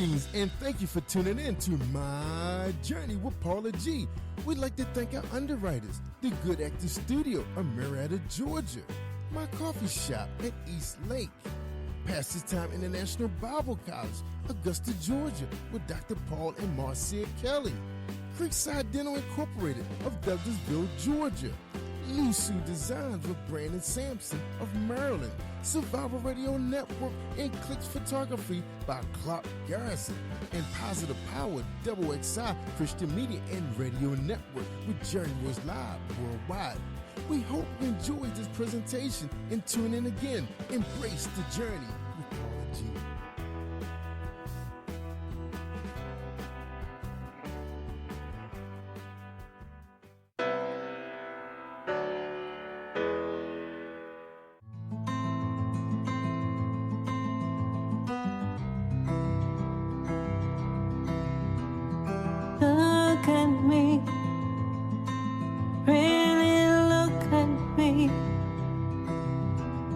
Greetings and thank you for tuning in to My Journey with Paula G. We'd like to thank our underwriters, the Good Actor Studio of Marietta, Georgia, my coffee shop at East Lake, Pastor's Time International Bible College, Augusta, Georgia, with Dr. Paul and Marcia Kelly, Creekside Dental Incorporated of Douglasville, Georgia, Lusu Designs with Brandon Sampson of Maryland, Survival Radio Network and Clicks Photography by Clark Garrison, and Positive Power XXI Christian Media and Radio Network with Journey Was Live worldwide. We hope you enjoyed this presentation and tune in again. Embrace the journey with Paula G. Look at me, really look at me.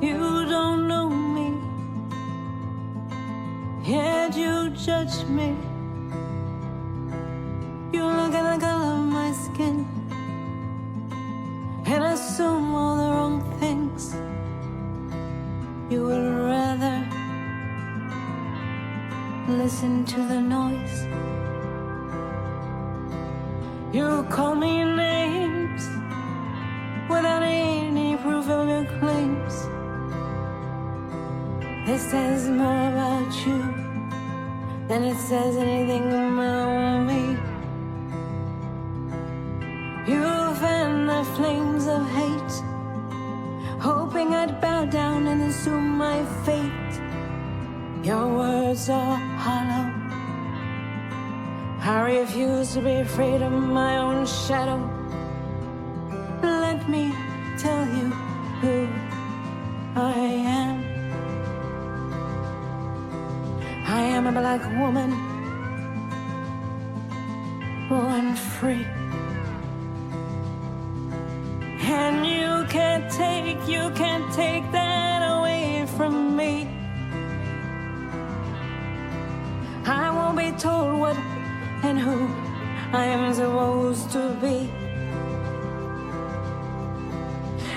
You don't know me, yet you judge me. You look at the color of my skin and assume all the wrong things. You would rather listen to the noise. You call me names without any proof of your claims. This says more about you than it says anything about me. You fan the flames of hate, hoping I'd bow down and assume my fate. Your words are hollow. I refuse to be afraid of my own shadow. Let me tell you who I am. I am a black woman, born free. And you can't take that away from me. I won't be told what and who I am supposed to be.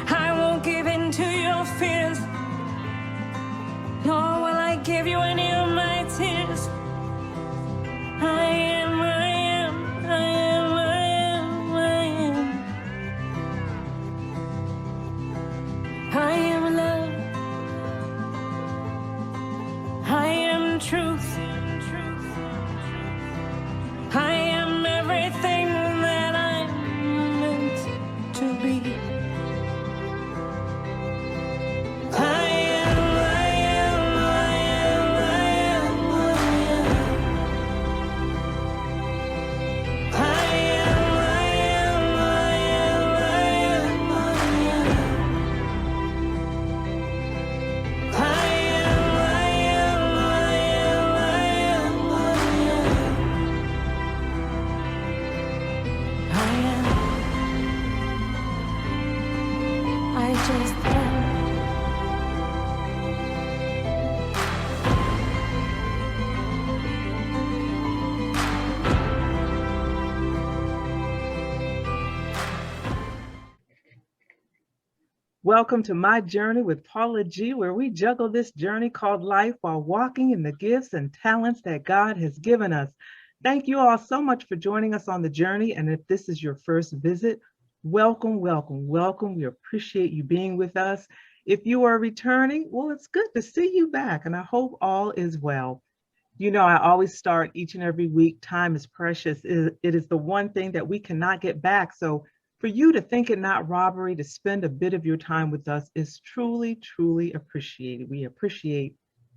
I won't give in to your fears, nor will I give you any of my tears. I am, I am, I am, I am, I am. I am love. I am truth. I am everything that I'm meant to be. I am, I am, I am, I am, I am. I am, I am, I am, I am, I am. I am, I am, I am, I am, I am. I just am. Welcome to My Journey with Paula G, where we juggle this journey called life while walking in the gifts and talents that God has given us. Thank you all so much for joining us on the journey. And if this is your first visit, welcome, welcome, welcome. We appreciate you being with us. If you are returning, well, it's good to see you back, and I hope all is well. You know, I always start each and every week, time is precious. It is the one thing that we cannot get back. So for you to think it not robbery to spend a bit of your time with us is truly, truly appreciated. We appreciate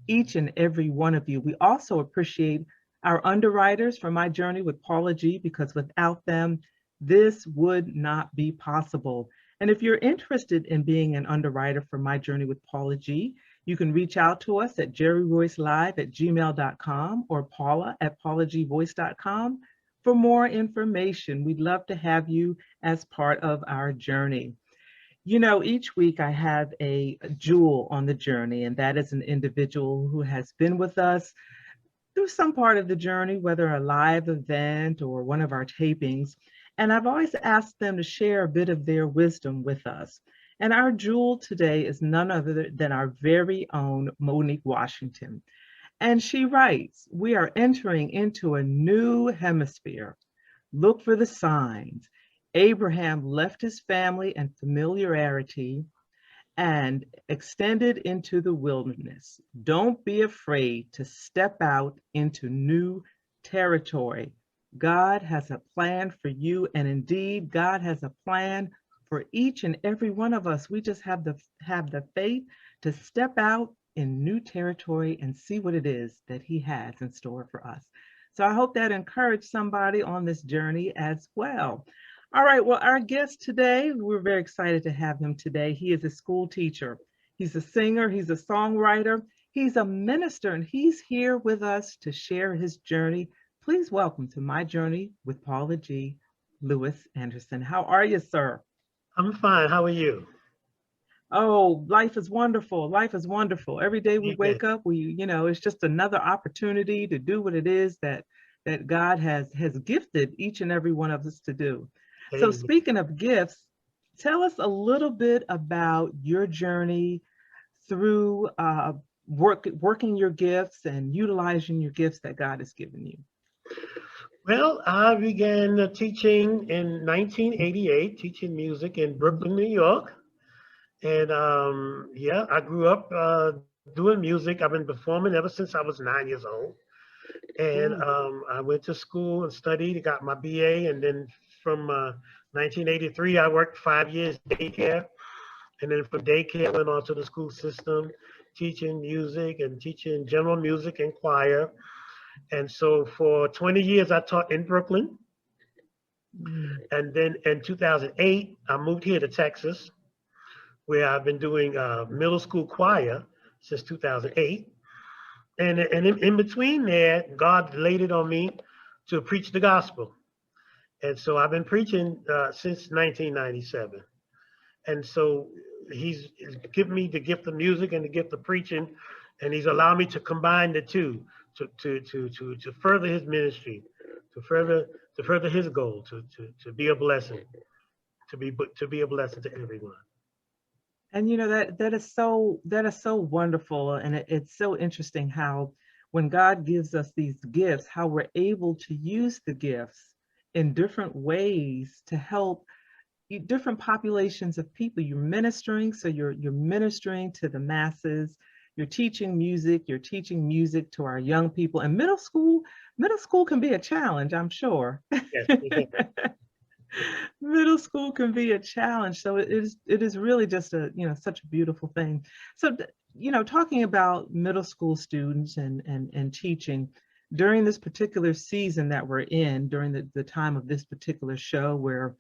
each and every one of you. We also appreciate our underwriters for My Journey with Paula G, because without them, this would not be possible. And if you're interested in being an underwriter for My Journey with Paula G, you can reach out to us at jerryroycelive@gmail.com or paula@paulagvoice.com for more information. We'd love to have you as part of our journey. You know, each week I have a jewel on the journey, and that is an individual who has been with us through some part of the journey, whether a live event or one of our tapings. And I've always asked them to share a bit of their wisdom with us. And our jewel today is none other than our very own Monique Washington. And she writes, "We are entering into a new hemisphere. Look for the signs. Abraham left his family and familiarity and extended into the wilderness. Don't be afraid to step out into new territory. God has a plan for you, and indeed, God has a plan for each and every one of us. We just have the faith to step out in new territory and see what it is that He has in store for us." So I hope that encouraged somebody on this journey as well. All right, well, our guest today, we're very excited to have him today. He is a school teacher. He's a singer, he's a songwriter, he's a minister, and he's here with us to share his journey. Please welcome to My Journey with Paula G, Lewis Anderson. How are you, sir? I'm fine. How are you? Oh, life is wonderful. Life is wonderful. Every day we wake up, it's just another opportunity to do what it is that God has gifted each and every one of us to do. So Amen. speaking of gifts, tell us a little bit about your journey through working your gifts and utilizing your gifts that God has given you. Well, I began teaching in 1988, teaching music in Brooklyn, New York. And I grew up doing music. I've been performing ever since I was 9 years old. And I went to school and studied, got my BA, and then from 1983, I worked 5 years daycare. And then from daycare, I went on to the school system, teaching music and teaching general music and choir. And so for 20 years, I taught in Brooklyn. And then in 2008, I moved here to Texas, where I've been doing middle school choir since 2008. And in between there, God laid it on me to preach the gospel. And so I've been preaching since 1997. And so he's given me the gift of music and the gift of preaching, and he's allowed me to combine the two to further his ministry, to further his goal, to be a blessing, to be a blessing to everyone. And that is so wonderful, and it's so interesting how when God gives us these gifts, how we're able to use the gifts in different ways to help different populations of people. You're ministering, so you're ministering to the masses. You're teaching music to our young people. And middle school can be a challenge, I'm sure. Yes. Middle school can be a challenge. So it is really just such a beautiful thing. So, talking about middle school students and teaching during this particular season that we're in, during the time of this particular show, where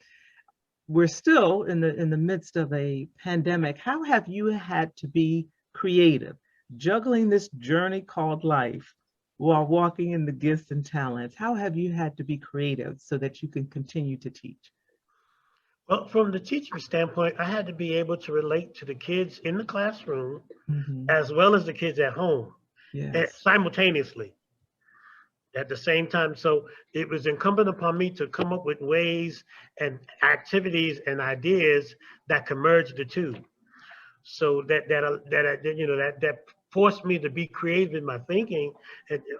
we're still in the midst of a pandemic, how have you had to be creative, juggling this journey called life while walking in the gifts and talents? How have you had to be creative so that you can continue to teach? Well, from the teacher standpoint, I had to be able to relate to the kids in the classroom as well as the kids at home, simultaneously at the same time. So it was incumbent upon me to come up with ways and activities and ideas that can merge the two. So that forced me to be creative in my thinking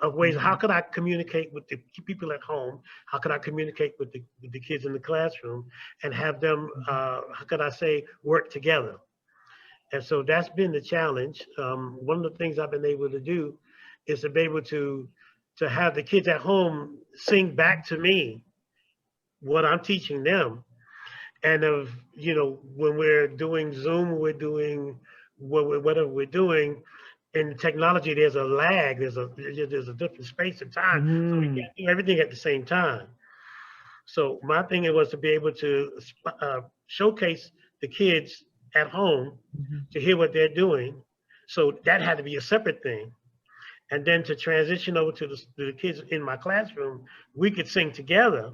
of ways. How could I communicate with the people at home? How could I communicate with the kids in the classroom and have them, how could I say, work together? And so that's been the challenge. One of the things I've been able to do is to be able to have the kids at home sing back to me what I'm teaching them. And when we're doing Zoom, we're doing whatever we're doing, in technology, there's a lag, there's a different space and time, so we can't do everything at the same time. So my thing was to be able to showcase the kids at home to hear what they're doing. So that had to be a separate thing. And then to transition over to the kids in my classroom, we could sing together.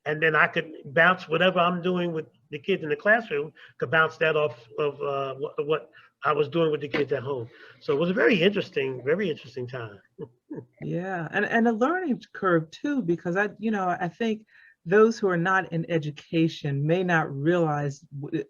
and then I could bounce whatever I'm doing with the kids in the classroom, could bounce that off of what I was doing with the kids at home. So it was a very interesting time. Yeah, and a learning curve too, because I think those who are not in education may not realize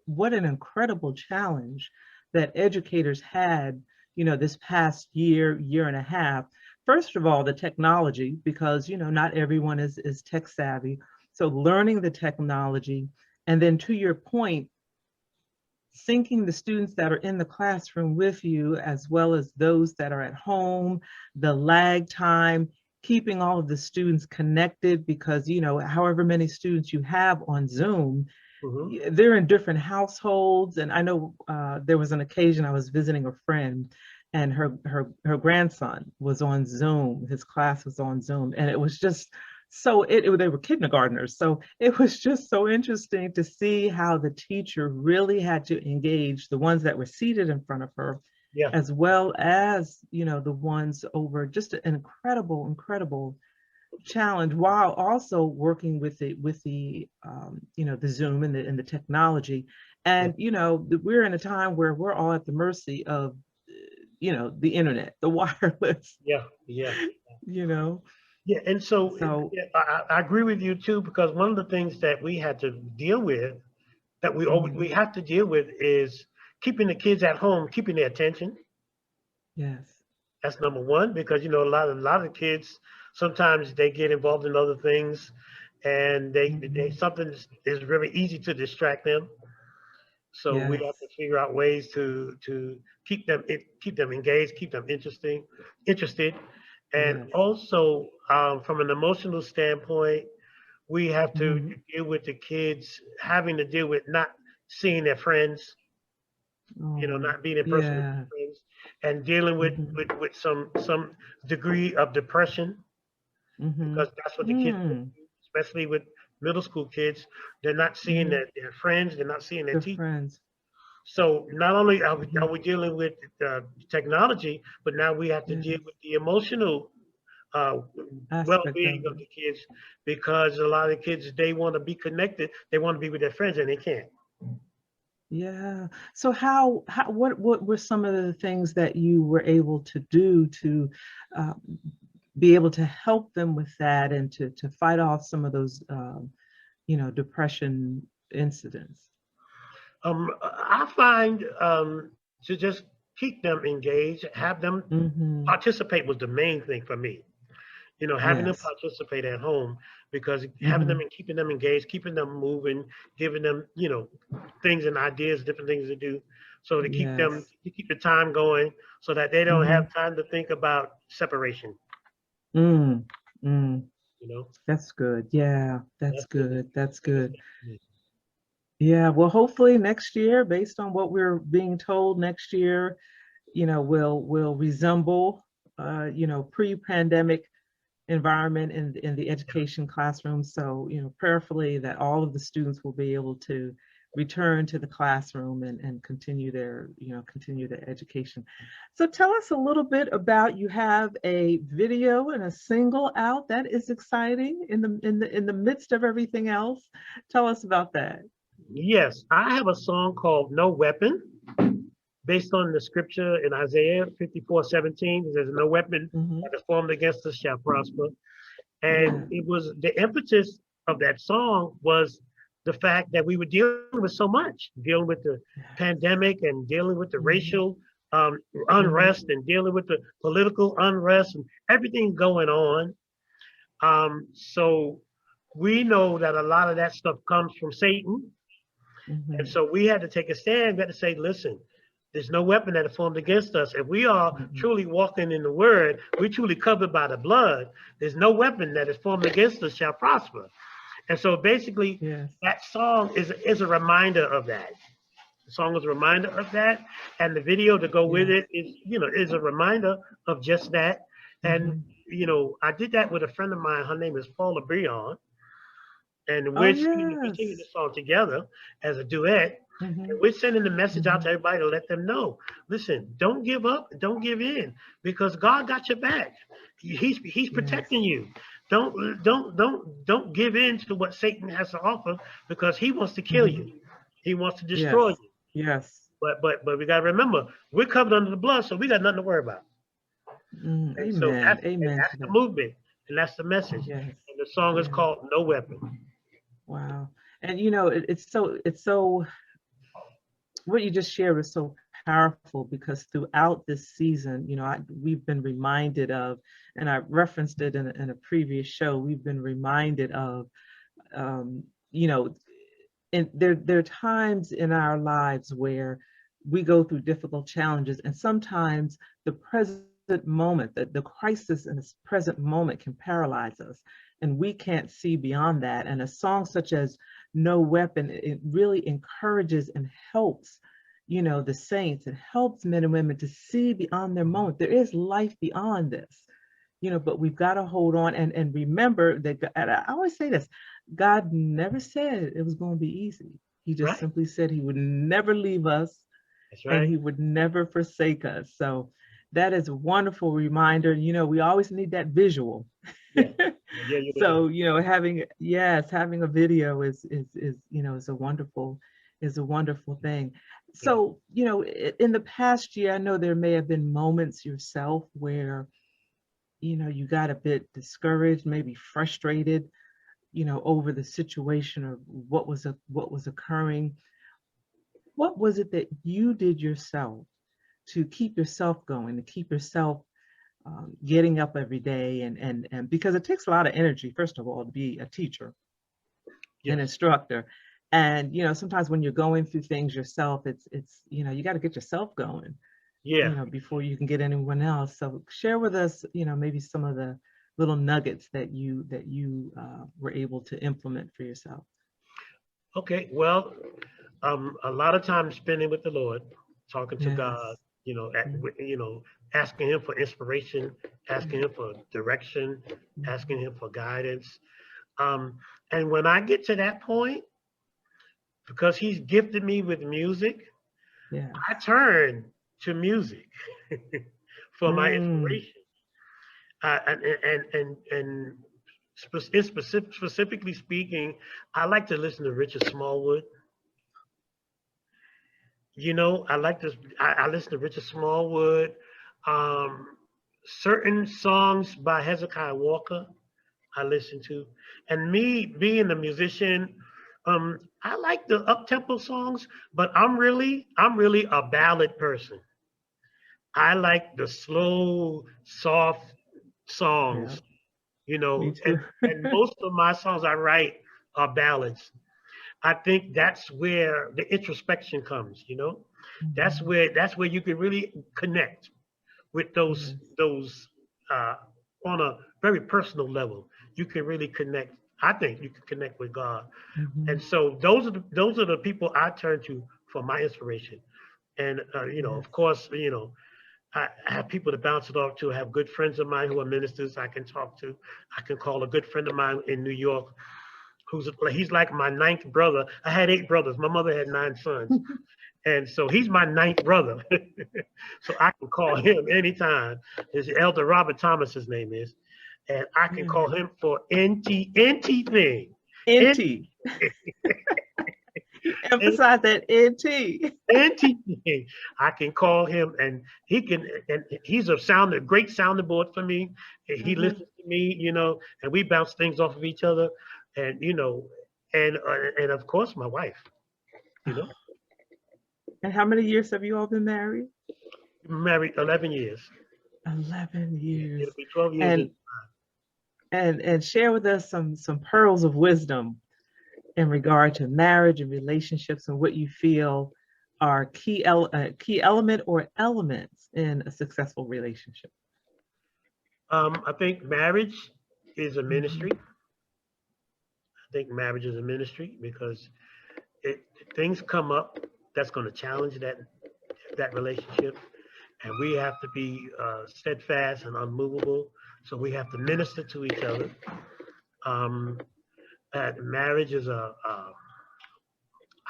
what an incredible challenge that educators had, this past year and a half. First of all, the technology, because not everyone is tech savvy. So learning the technology, and then to your point, syncing the students that are in the classroom with you as well as those that are at home, the lag time, keeping all of the students connected, because however many students you have on Zoom, they're in different households. And I know there was an occasion I was visiting a friend, and her grandson was on Zoom. His class was on Zoom, and it was just so they were kindergartners. So it was just so interesting to see how the teacher really had to engage the ones that were seated in front of her, as well as, the ones over. Just an incredible challenge, while also working with the the Zoom and the technology. And, we're in a time where we're all at the mercy of, the internet, the wireless. Yeah. Yeah, and so I agree with you too, because one of the things that we had to deal with, that we have to deal with, is keeping the kids at home, keeping their attention. Yes, that's number one, because a lot of kids sometimes they get involved in other things, and they something is really easy to distract them. So we have to figure out ways to keep them engaged, keep them interested. And also, from an emotional standpoint, we have to deal with the kids having to deal with not seeing their friends, not being in person with their friends, and dealing with some degree of depression, because that's what the kids do, especially with middle school kids. They're not seeing their friends, they're not seeing their teachers. So not only are we dealing with technology, but now we have to deal with the emotional well-being of the kids, because a lot of the kids, they want to be connected, they want to be with their friends, and they can't. Yeah. So what were some of the things that you were able to do to be able to help them with that, and to fight off some of those depression incidents? I find to just keep them engaged, have them participate was the main thing for me. Having them participate at home, because having them and keeping them engaged, keeping them moving, giving them, things and ideas, different things to do, so to keep the time going, so that they don't have time to think about separation. That's good. Yeah, that's good. That's good. Yeah, well, hopefully next year, based on what we're being told, next year, will resemble, pre-pandemic environment in the education classroom. So, prayerfully that all of the students will be able to return to the classroom and continue their education. So tell us a little bit about, you have a video and a single out. That is exciting in the midst of everything else. Tell us about that. Yes, I have a song called No Weapon, based on the scripture in Isaiah 54:17. It says, no weapon that is formed against us shall prosper. And it was, the impetus of that song was the fact that we were dealing with so much, dealing with the pandemic, and dealing with the racial unrest, and dealing with the political unrest, and everything going on. So we know that a lot of that stuff comes from Satan. And so we had to take a stand. We had to say, listen, there's no weapon that is formed against us. If we are truly walking in the word, we're truly covered by the blood, there's no weapon that is formed against us shall prosper. And so basically, that song is a reminder of that. The song is a reminder of that. And the video to go with it is a reminder of just that. And, I did that with a friend of mine. Her name is Paula G. And we're singing the song together as a duet. And we're sending the message out to everybody to let them know, listen, don't give up, don't give in, because God got your back. He's protecting you. don't give in to what Satan has to offer, because he wants to kill Mhm. you. He wants to Yes. destroy you. Yes. But we got to remember, we're covered under the blood, so we got nothing to worry about. And so Amen. Amen that's to the that. movement, and that's the message. Yes. And the song is Yes. called "No Weapon." Wow. And it's so what you just shared was so powerful, because throughout this season, we've been reminded of, and I referenced it in a previous show, we've been reminded of, um, you know, and there are times in our lives where we go through difficult challenges, and sometimes the present moment, the crisis in this present moment can paralyze us, and we can't see beyond that. And a song such as "No Weapon," it really encourages and helps, the saints. It helps men and women to see beyond their moment. There is life beyond this, but we've got to hold on and remember that. And I always say this: God never said it was going to be easy. He just Right. simply said he would never leave us, That's and right. he would never forsake us. So that is a wonderful reminder. We always need that visual. Yeah. Yeah. You So, having a video is a wonderful thing. Yeah. So, in the past year, I know there may have been moments yourself where, you got a bit discouraged, maybe frustrated, over the situation or what was occurring. What was it that you did yourself to keep yourself going, to keep yourself getting up every day, and because it takes a lot of energy, first of all, to be a teacher, an Yes. instructor, and sometimes when you're going through things yourself, it's you got to get yourself going, Yeah. before you can get anyone else. So share with us, maybe some of the little nuggets that you were able to implement for yourself. Okay. Well, a lot of time spending with the Lord, talking to God. Yes. Mm, Asking Him for inspiration, asking mm, Him for direction, asking mhm. Him for guidance. Um, and when I get to that point, because He's gifted me with music, I Yes. turn to music for my Mm, inspiration. And specifically speaking, I like to listen to Richard Smallwood. I like to. I listen to Richard Smallwood. Um, Certain songs by Hezekiah Walker I listen to, and me being a musician, I like the up tempo songs, but I'm really a ballad person. I like the slow, soft yeah, songs, me too. and most of my songs I write are ballads. I think that's where the introspection comes. Mhm. That's where you can really connect with those Yes. those uh, on a very personal level. You can really connect. I think you can connect with God, and Mhm. so those are the people I turn to for my inspiration. And Yes. of course, I have people to bounce it off to. I have good friends of mine who are ministers I can talk to. I can call a good friend of mine in New York he's like my ninth brother. I had 8 brothers. My mother had 9 sons. And so he's my ninth brother. So I can call him anytime. His elder Robert Thomas, his name is. And I can Yeah. call him for NT thing. NT. He emphasized that NT. NT thing. I can call him and he's a great sounding board for me. He Mhm. listens to me, and we bounce things off of each other. And of course my wife, you know, And how many years have you all been married? married 11 years. 11 Yeah, it'll years. be 12 years in. And and share with us some pearls of wisdom in regard to marriage and relationships, and what you feel are key element or elements in a successful relationship. I think marriage is a Mhm. ministry. I think marriage is a ministry because it things come up that's going to challenge that relationship, and we have to be steadfast and unmovable. So we have to minister to each other. Um, Marriage is I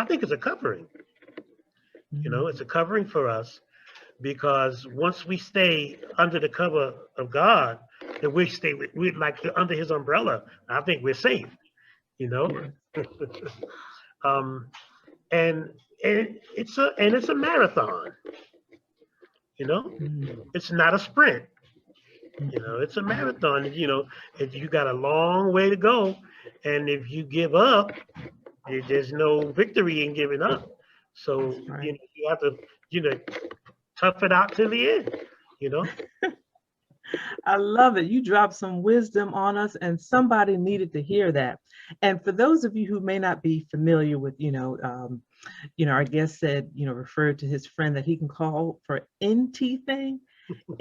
think it's a covering. Mhm. It's a covering for us because once we stay under the cover of God, that we like under his umbrella. I think we're safe, you know. Yeah. And it's a marathon, you know. Mm-hmm. It's not a sprint, you know. It's a marathon, you know. And you got a long way to go, and if you give up, there's no victory in giving up. So right. You know, you have to, you know, tough it out till the end, you know. I love it. You dropped some wisdom on us, and somebody needed to hear that. And for those of you who may not be familiar with, our guest said, referred to his friend that he can call for NT thing.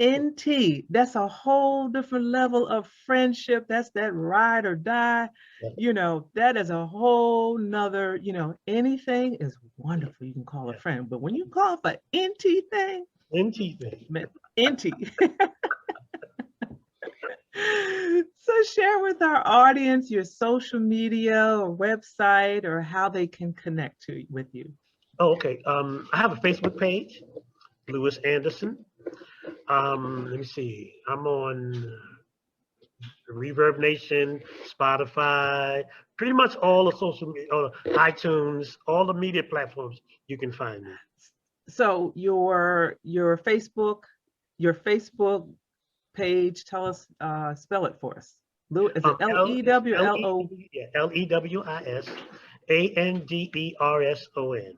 NT, that's a whole different level of friendship. That's that ride or die. That is a whole nother, anything is wonderful. You can call a friend, but when you call for NT thing, man, NT. So share with our audience your social media or website or how they can connect with you. Oh, okay. I have a Facebook page, Lewis Anderson. Let me see. I'm on Reverb Nation, Spotify, pretty much all the social media, iTunes, all the media platforms you can find me. So your Facebook page, tell us, spell it for us. Is it L-E-W L-O? Yeah, L-E-W-I-S-A-N-D-E-R-S-O-N.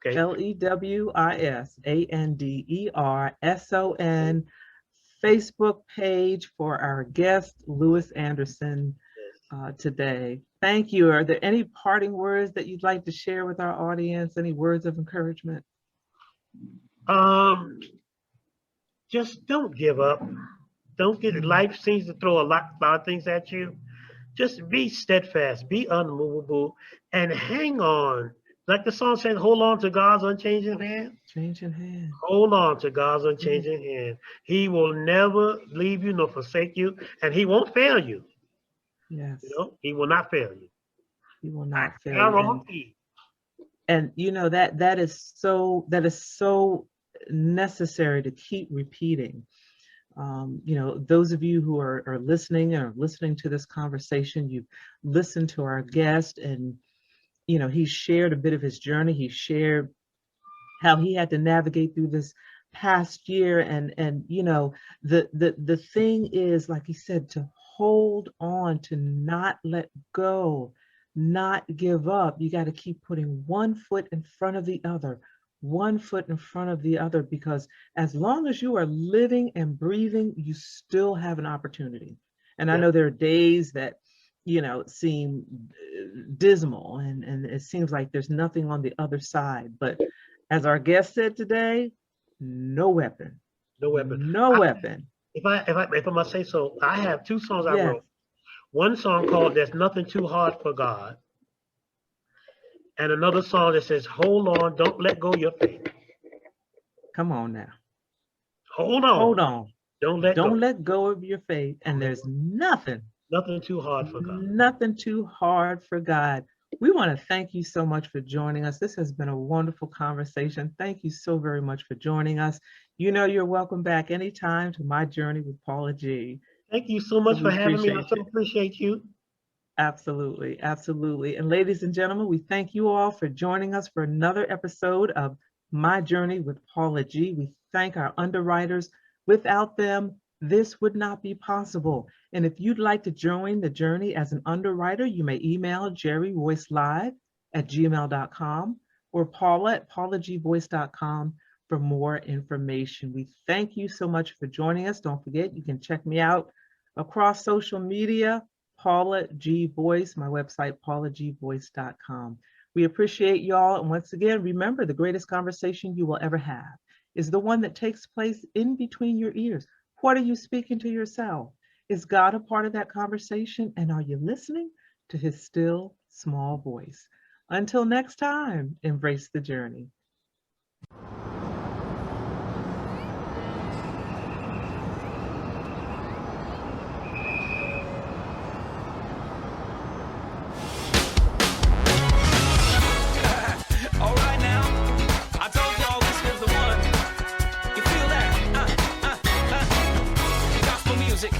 Okay. L-E-W-I-S-A-N-D-E-R-S-O-N. Facebook page for our guest, Lewis Anderson, today. Thank you. Are there any parting words that you'd like to share with our audience? Any words of encouragement? Just don't give up. Life seems to throw a lot of things at you. Just be steadfast, be unmovable, and hang on. Like the song says, hold on to God's unchanging hand. Changing hand. Hold on to God's unchanging hand. He will never leave you nor forsake you, and he won't fail you. Yes. He will not fail you. He will not fail you. And that is so necessary to keep repeating. Those of you who are listening and are listening to this conversation, you've listened to our guest, and he shared a bit of his journey. He shared how he had to navigate through this past year, and the thing is, like he said, to hold on, to not let go, not give up. You got to keep putting one foot in front of the other. One foot in front of the other, because as long as you are living and breathing, you still have an opportunity. And I know there are days that, seem dismal and it seems like there's nothing on the other side. But as our guest said today, no weapon. No weapon. No weapon. If I must say so, I have two songs I wrote. One song called "There's Nothing Too Hard for God," and another song that says, hold on, don't let go your faith. Come on now. Hold on. Hold on. Don't let go of your faith. And there's nothing too hard for God. Nothing too hard for God. We want to thank you so much for joining us. This has been a wonderful conversation. Thank you so very much for joining us. You're welcome back anytime to My Journey with Paula G. Thank you so much for having me. I so appreciate you. Absolutely. Absolutely. And ladies and gentlemen, we thank you all for joining us for another episode of My Journey with Paula G. We thank our underwriters. Without them, this would not be possible. And if you'd like to join the journey as an underwriter, you may email jerryvoicelive@gmail.com or paula@paulagvoice.com for more information. We thank you so much for joining us. Don't forget, you can check me out across social media, Paula G Voice, my website, paulagvoice.com. We appreciate y'all. And once again, remember, the greatest conversation you will ever have is the one that takes place in between your ears. What are you speaking to yourself? Is God a part of that conversation? And are you listening to his still small voice? Until next time, embrace the journey. Music.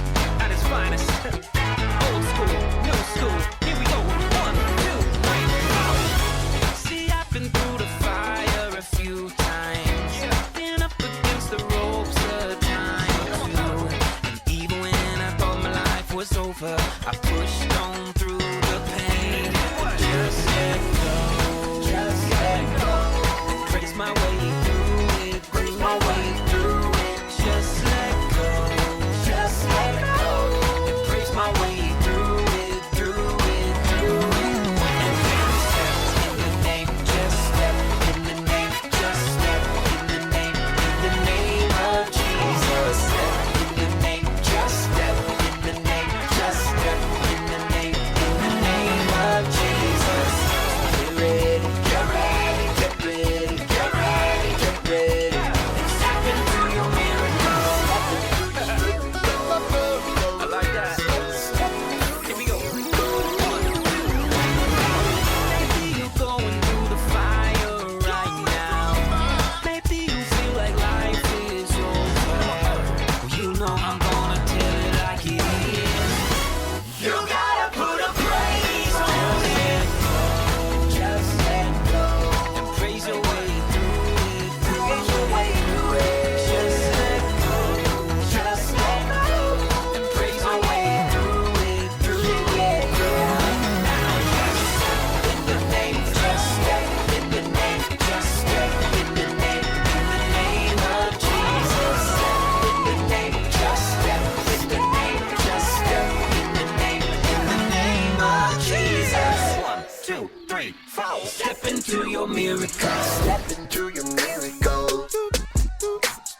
Step into your miracle. Step into your miracle.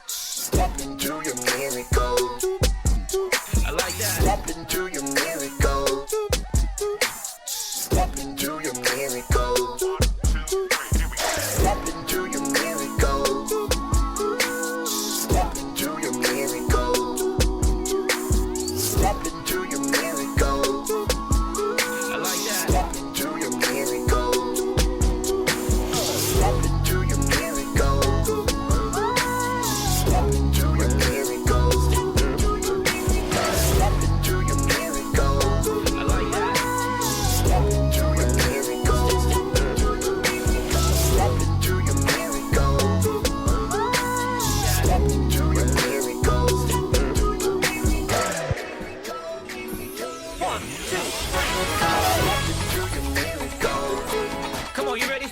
Step into your miracle. I like that. Step into your miracle. Step into your miracle. Step into your miracle. Step into your miracle. Step into your miracle. I like that. Step into your miracle. Step into your miracle. Step into your miracle. Step into your miracle. I like that. Step into your miracle. Step into your miracle. Step into your miracle. 1, 2, 3. Step into your miracle. Come on, you ready?